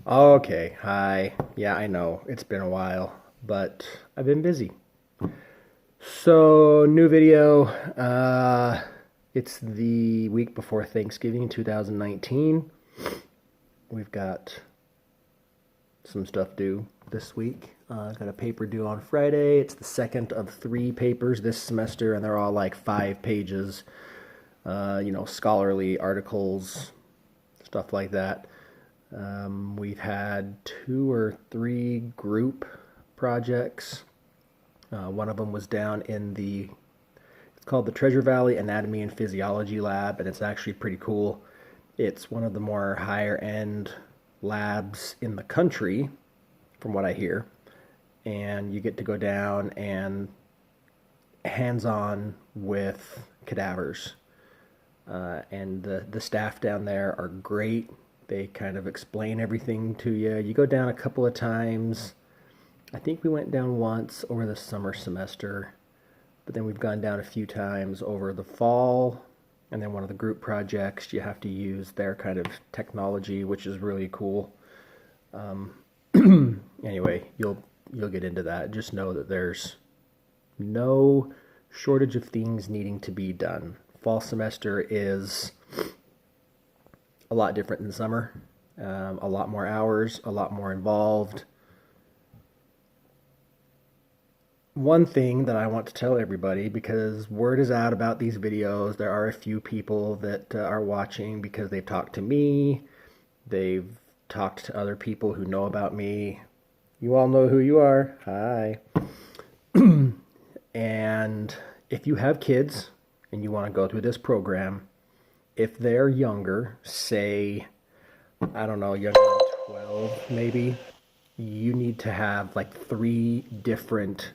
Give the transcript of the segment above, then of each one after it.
Okay, hi. Yeah, I know. It's been a while, but I've been busy. So, new video. It's the week before Thanksgiving 2019. We've got some stuff due this week. I've got a paper due on Friday. It's the second of three papers this semester, and they're all like 5 pages. Scholarly articles, stuff like that. We've had two or three group projects. One of them was down in it's called the Treasure Valley Anatomy and Physiology Lab, and it's actually pretty cool. It's one of the more higher end labs in the country, from what I hear. And you get to go down and hands on with cadavers. And the staff down there are great. They kind of explain everything to you. You go down a couple of times. I think we went down once over the summer semester, but then we've gone down a few times over the fall. And then one of the group projects, you have to use their kind of technology, which is really cool. Anyway, you'll get into that. Just know that there's no shortage of things needing to be done. Fall semester is a lot different than summer. A lot more hours, a lot more involved. One thing that I want to tell everybody, because word is out about these videos, there are a few people that are watching because they've talked to me, they've talked to other people who know about me. You all know who you are. Hi. And if you have kids and you want to go through this program, if they're younger, say, I don't know, younger than 12 maybe, you need to have like 3 different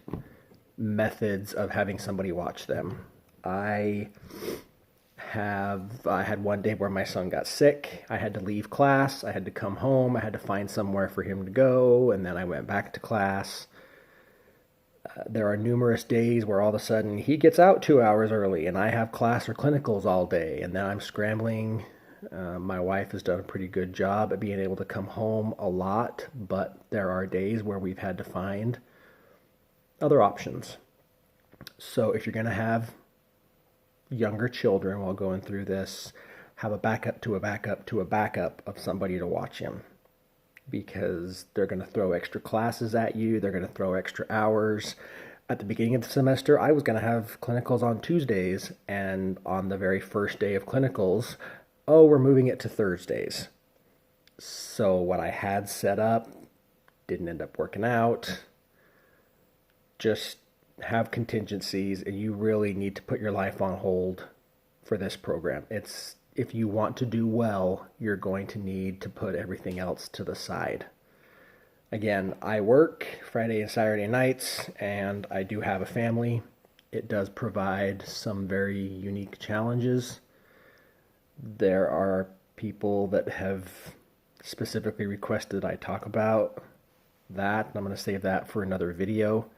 methods of having somebody watch them. I had one day where my son got sick. I had to leave class. I had to come home. I had to find somewhere for him to go, and then I went back to class. There are numerous days where all of a sudden he gets out 2 hours early and I have class or clinicals all day, and then I'm scrambling. My wife has done a pretty good job at being able to come home a lot, but there are days where we've had to find other options. So if you're going to have younger children while going through this, have a backup to a backup to a backup of somebody to watch him, because they're going to throw extra classes at you. They're going to throw extra hours. At the beginning of the semester, I was going to have clinicals on Tuesdays, and on the very first day of clinicals, oh, we're moving it to Thursdays. So what I had set up didn't end up working out. Just have contingencies, and you really need to put your life on hold for this program. If you want to do well, you're going to need to put everything else to the side. Again, I work Friday and Saturday nights, and I do have a family. It does provide some very unique challenges. There are people that have specifically requested I talk about that. I'm going to save that for another video,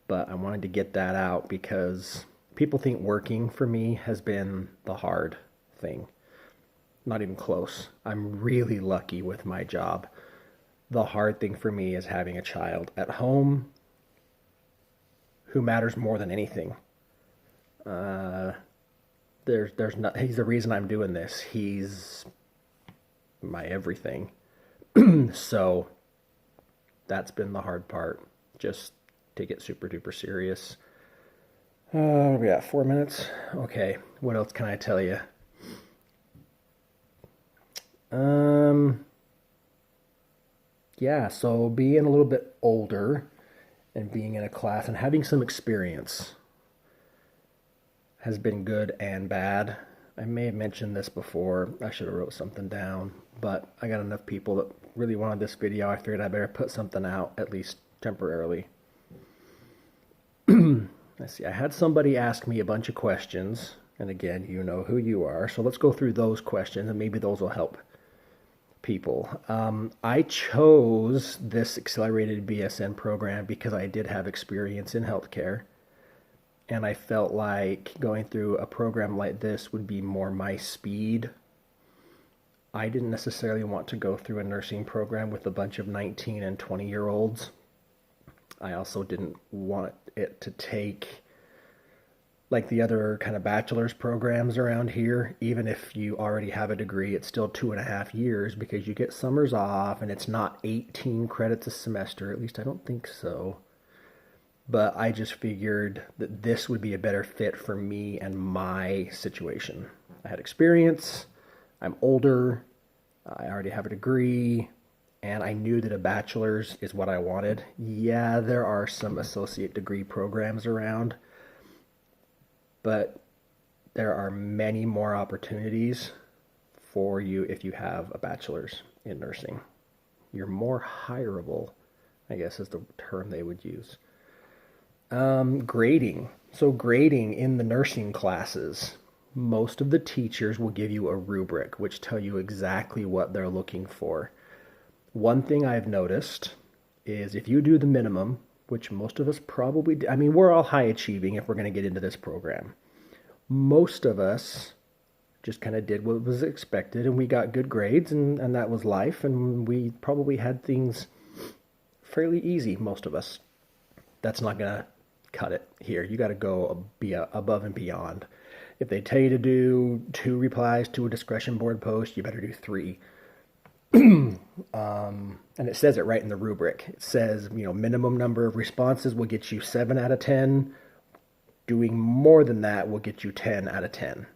but I wanted to get that out because people think working for me has been the hard thing. Not even close. I'm really lucky with my job. The hard thing for me is having a child at home who matters more than anything. There's not. He's the reason I'm doing this. He's my everything. So that's been the hard part. Just take it super duper serious. We got 4 minutes. Okay, what else can I tell you? Yeah, so being a little bit older and being in a class and having some experience has been good and bad. I may have mentioned this before. I should have wrote something down, but I got enough people that really wanted this video. I figured I better put something out, at least temporarily. Let's see, I had somebody ask me a bunch of questions, and again, you know who you are, so let's go through those questions, and maybe those will help people. I chose this accelerated BSN program because I did have experience in healthcare, and I felt like going through a program like this would be more my speed. I didn't necessarily want to go through a nursing program with a bunch of 19 and 20-year-olds. I also didn't want it to take like the other kind of bachelor's programs around here. Even if you already have a degree, it's still 2.5 years because you get summers off and it's not 18 credits a semester. At least I don't think so. But I just figured that this would be a better fit for me and my situation. I had experience, I'm older, I already have a degree, and I knew that a bachelor's is what I wanted. Yeah, there are some associate degree programs around, but there are many more opportunities for you if you have a bachelor's in nursing. You're more hireable, I guess is the term they would use. Grading. So grading in the nursing classes, most of the teachers will give you a rubric which tell you exactly what they're looking for. One thing I've noticed is if you do the minimum, which most of us probably do, I mean, we're all high achieving if we're going to get into this program. Most of us just kind of did what was expected and we got good grades and that was life, and we probably had things fairly easy, most of us. That's not going to cut it here. You got to go be above and beyond. If they tell you to do 2 replies to a discussion board post, you better do 3. And it says it right in the rubric. It says, minimum number of responses will get you 7 out of 10. Doing more than that will get you 10 out of 10.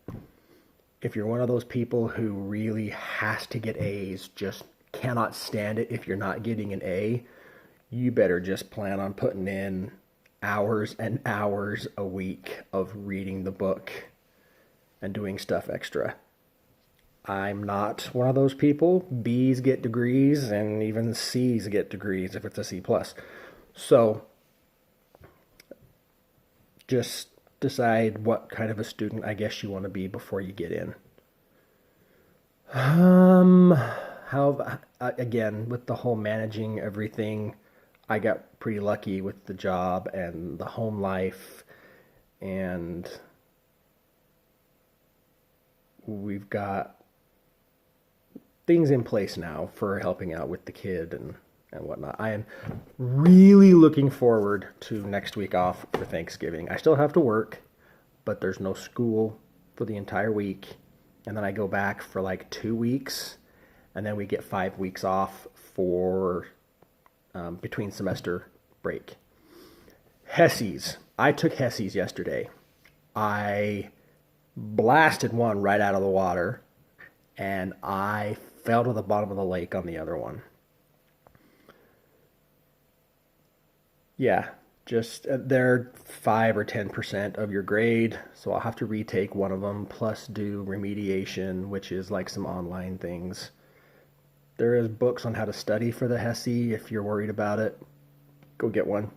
If you're one of those people who really has to get A's, just cannot stand it if you're not getting an A, you better just plan on putting in hours and hours a week of reading the book and doing stuff extra. I'm not one of those people. B's get degrees and even C's get degrees if it's a C+. So just decide what kind of a student I guess you want to be before you get in. Again, with the whole managing everything, I got pretty lucky with the job and the home life, and we've got things in place now for helping out with the kid and whatnot. I am really looking forward to next week off for Thanksgiving. I still have to work, but there's no school for the entire week, and then I go back for like 2 weeks, and then we get 5 weeks off for between semester break. HESIs. I took HESIs yesterday. I blasted one right out of the water, and I fell to the bottom of the lake on the other one. Yeah, just they're 5 or 10% of your grade, so I'll have to retake one of them, plus do remediation, which is like some online things. There is books on how to study for the HESI if you're worried about it. Go get one.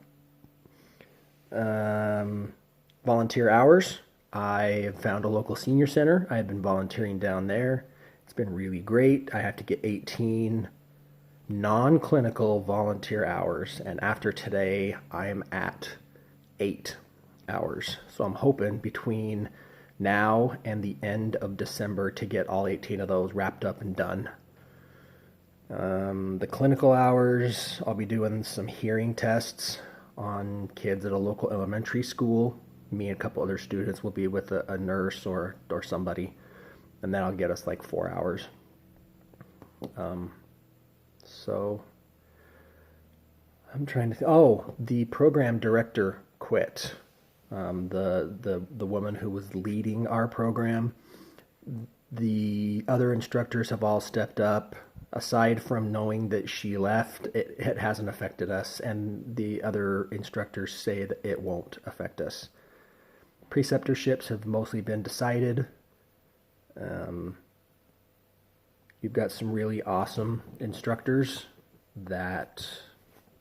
Volunteer hours. I found a local senior center. I have been volunteering down there. It's been really great. I have to get 18 non-clinical volunteer hours, and after today, I'm at 8 hours. So I'm hoping between now and the end of December to get all 18 of those wrapped up and done. The clinical hours, I'll be doing some hearing tests on kids at a local elementary school. Me and a couple other students will be with a nurse or somebody, and then I'll get us like 4 hours. So I'm trying to the program director quit. The woman who was leading our program. The other instructors have all stepped up. Aside from knowing that she left, it hasn't affected us, and the other instructors say that it won't affect us. Preceptorships have mostly been decided. You've got some really awesome instructors that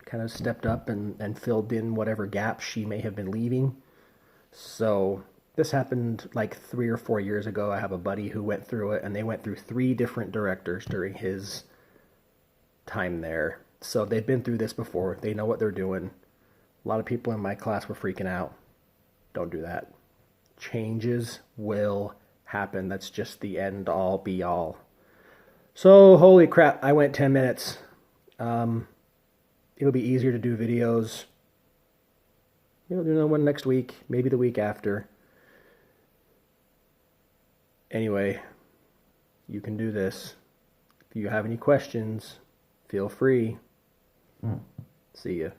kind of stepped up and filled in whatever gaps she may have been leaving. So this happened like 3 or 4 years ago. I have a buddy who went through it, and they went through 3 different directors during his time there. So they've been through this before. They know what they're doing. A lot of people in my class were freaking out. Don't do that. Changes will happen. That's just the end all be all. So, holy crap, I went 10 minutes. Um, it'll be easier to do videos. You'll do another one next week, maybe the week after. Anyway, you can do this. If you have any questions, feel free. See ya.